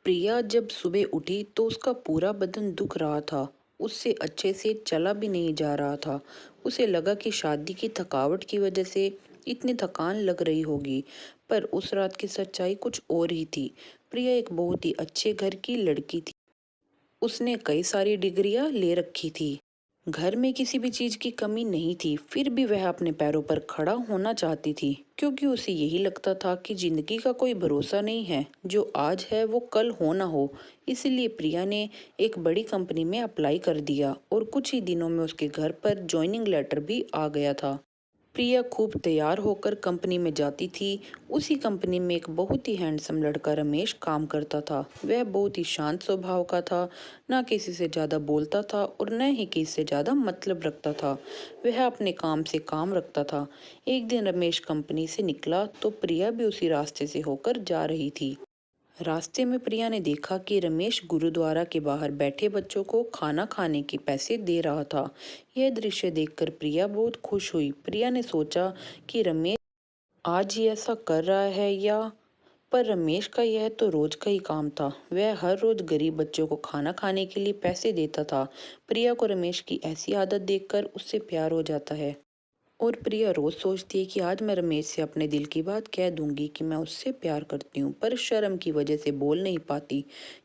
प्रिया जब सुबह उठी तो उसका पूरा बदन दुख रहा था। उससे अच्छे से चला भी नहीं जा रहा था। उसे लगा कि शादी की थकावट की वजह से इतनी थकान लग रही होगी, पर उस रात की सच्चाई कुछ और ही थी। प्रिया एक बहुत ही अच्छे घर की लड़की थी। उसने कई सारी डिग्रियां ले रखी थी। घर में किसी भी चीज की कमी नहीं थी, फिर भी वह अपने पैरों पर खड़ा होना चाहती थी, क्योंकि उसे यही लगता था कि जिंदगी का कोई भरोसा नहीं है। जो आज है वो कल हो ना हो। इसीलिए प्रिया ने एक बड़ी कंपनी में अप्लाई कर दिया और कुछ ही दिनों में उसके घर पर ज्वाइनिंग लेटर भी आ गया था। प्रिया खूब तैयार होकर कंपनी में जाती थी। उसी कंपनी में एक बहुत ही हैंडसम लड़का रमेश काम करता था। वह बहुत ही शांत स्वभाव का था, ना किसी से ज़्यादा बोलता था और न ही किसी से ज़्यादा मतलब रखता था। वह अपने काम से काम रखता था। एक दिन रमेश कंपनी से निकला तो प्रिया भी उसी रास्ते से होकर जा रही थी। रास्ते में प्रिया ने देखा कि रमेश गुरुद्वारा के बाहर बैठे बच्चों को खाना खाने के पैसे दे रहा था। यह दृश्य देखकर प्रिया बहुत खुश हुई। प्रिया ने सोचा कि रमेश आज ही ऐसा कर रहा है या पर रमेश का यह तो रोज का ही काम था। वह हर रोज गरीब बच्चों को खाना खाने के लिए पैसे देता था। प्रिया को रमेश की ऐसी आदत देखकर उससे प्यार हो जाता है। और प्रिया रोज सोचती है कि आज मैं रमेश से अपने दिल की बात कह दूंगी कि मैं उससे प्यार करती हूँ, पर शर्म की वजह से बोल नहीं पाती।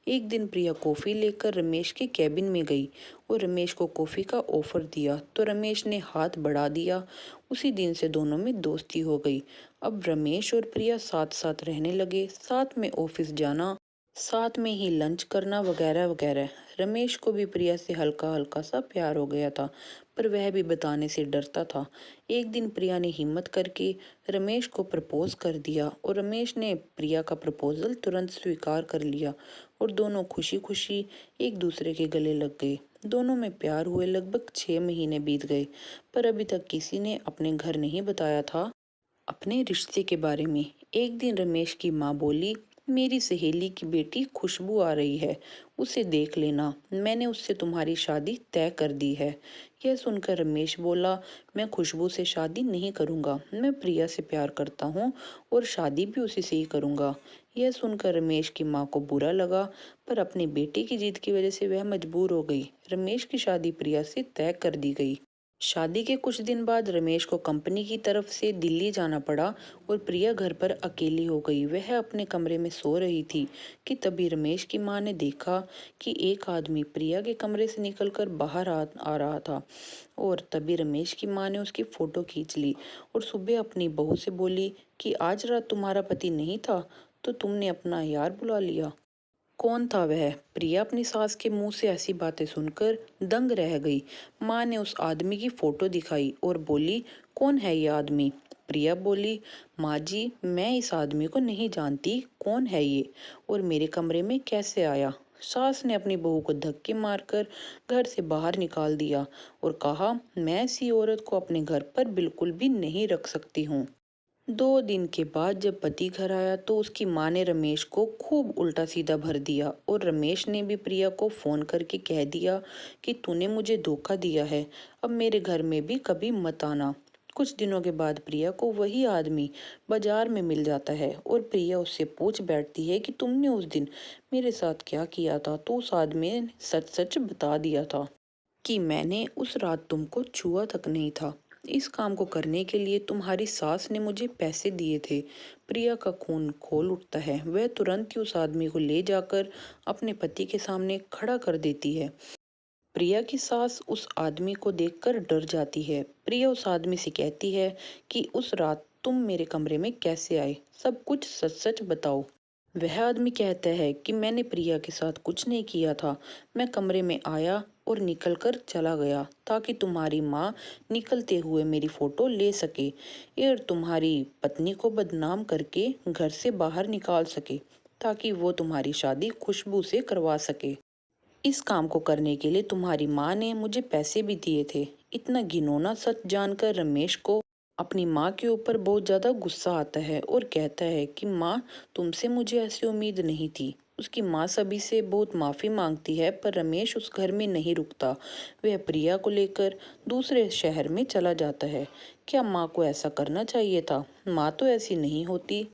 एक दिन प्रिया कॉफी लेकर रमेश के कैबिन में गई और रमेश को कॉफी का ऑफर दिया तो रमेश ने हाथ बढ़ा दिया। उसी दिन से दोनों में दोस्ती हो गई। अब रमेश और प्रिया साथ साथ रहने लगे, साथ में ऑफिस जाना, साथ में ही लंच करना वगैरह वगैरह। रमेश को भी प्रिया से हल्का हल्का सा प्यार हो गया था, पर वह भी बताने से डरता था। एक दिन प्रिया ने हिम्मत करके रमेश को प्रपोज कर दिया और रमेश ने प्रिया का प्रपोजल तुरंत स्वीकार कर लिया और दोनों खुशी खुशी एक दूसरे के गले लग गए। दोनों में प्यार हुए लगभग 6 महीने बीत गए, पर अभी तक किसी ने अपने घर नहीं बताया था अपने रिश्ते के बारे में। एक दिन रमेश की माँ बोली, मेरी सहेली की बेटी खुशबू आ रही है, उसे देख लेना, मैंने उससे तुम्हारी शादी तय कर दी है। यह सुनकर रमेश बोला, मैं खुशबू से शादी नहीं करूंगा, मैं प्रिया से प्यार करता हूँ और शादी भी उसी से ही करूंगा। यह सुनकर रमेश की माँ को बुरा लगा, पर अपनी बेटी की जिद की वजह से वह मजबूर हो गई। रमेश की शादी प्रिया से तय कर दी गई। शादी के कुछ दिन बाद रमेश को कंपनी की तरफ से दिल्ली जाना पड़ा और प्रिया घर पर अकेली हो गई। वह अपने कमरे में सो रही थी कि तभी रमेश की मां ने देखा कि एक आदमी प्रिया के कमरे से निकलकर बाहर आ रहा था। और तभी रमेश की मां ने उसकी फोटो खींच ली और सुबह अपनी बहू से बोली कि आज रात तुम्हारा पति नहीं था तो तुमने अपना यार बुला लिया। कौन था वह? प्रिया अपनी सास के मुंह से ऐसी बातें सुनकर दंग रह गई। माँ ने उस आदमी की फोटो दिखाई और बोली, कौन है ये आदमी? प्रिया बोली, माँ जी मैं इस आदमी को नहीं जानती, कौन है ये और मेरे कमरे में कैसे आया? सास ने अपनी बहू को धक्के मारकर घर से बाहर निकाल दिया और कहा, मैं ऐसी औरत को अपने घर पर बिल्कुल भी नहीं रख सकती हूँ। 2 दिन के बाद जब पति घर आया तो उसकी माँ ने रमेश को खूब उल्टा सीधा भर दिया और रमेश ने भी प्रिया को फोन करके कह दिया कि तूने मुझे धोखा दिया है, अब मेरे घर में भी कभी मत आना। कुछ दिनों के बाद प्रिया को वही आदमी बाजार में मिल जाता है और प्रिया उससे पूछ बैठती है कि तुमने उस दिन मेरे साथ क्या किया था, तो उस आदमी ने सच सच बता दिया था कि मैंने उस रात तुमको छुआ तक नहीं था। इस काम को करने के लिए तुम्हारी सास ने मुझे पैसे दिए थे। प्रिया का खून खोल उठता है। वह तुरंत ही उस आदमी को ले जाकर अपने पति के सामने खड़ा कर देती है। प्रिया की सास उस आदमी को देखकर डर जाती है। प्रिया उस आदमी से कहती है कि उस रात तुम मेरे कमरे में कैसे आए, सब कुछ सच सच बताओ। वह आदमी कहता है कि मैंने प्रिया के साथ कुछ नहीं किया था, मैं कमरे में आया और निकलकर चला गया ताकि तुम्हारी माँ निकलते हुए मेरी फोटो ले सके और तुम्हारी पत्नी को बदनाम करके घर से बाहर निकाल सके ताकि वो तुम्हारी शादी खुशबू से करवा सके। इस काम को करने के लिए तुम्हारी माँ ने मुझे पैसे भी दिए थे। इतना घिनौना सच जानकर रमेश को अपनी माँ के ऊपर बहुत ज्यादा गुस्सा आता है और कहता है कि माँ, तुमसे मुझे ऐसी उम्मीद नहीं थी। उसकी माँ सभी से बहुत माफी मांगती है, पर रमेश उस घर में नहीं रुकता। वह प्रिया को लेकर दूसरे शहर में चला जाता है। क्या माँ को ऐसा करना चाहिए था? माँ तो ऐसी नहीं होती।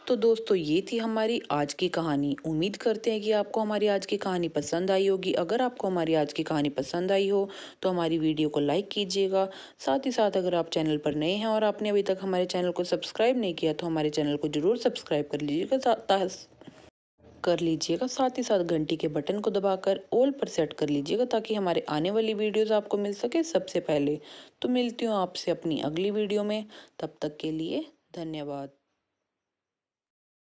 तो दोस्तों ये थी हमारी आज की कहानी। उम्मीद करते हैं कि आपको हमारी आज की कहानी पसंद आई होगी। अगर आपको हमारी आज की कहानी पसंद आई हो तो हमारी वीडियो को लाइक कीजिएगा। साथ ही साथ अगर आप चैनल पर नए हैं और आपने अभी तक हमारे चैनल को सब्सक्राइब नहीं किया तो हमारे चैनल को ज़रूर सब्सक्राइब कर लीजिएगा। साथ ही साथ घंटी के बटन को दबाकर ऑल पर सेट कर लीजिएगा ताकि हमारे आने वाली वीडियोस आपको मिल सके सबसे पहले। तो मिलती हूँ आपसे अपनी अगली वीडियो में। तब तक के लिए धन्यवाद।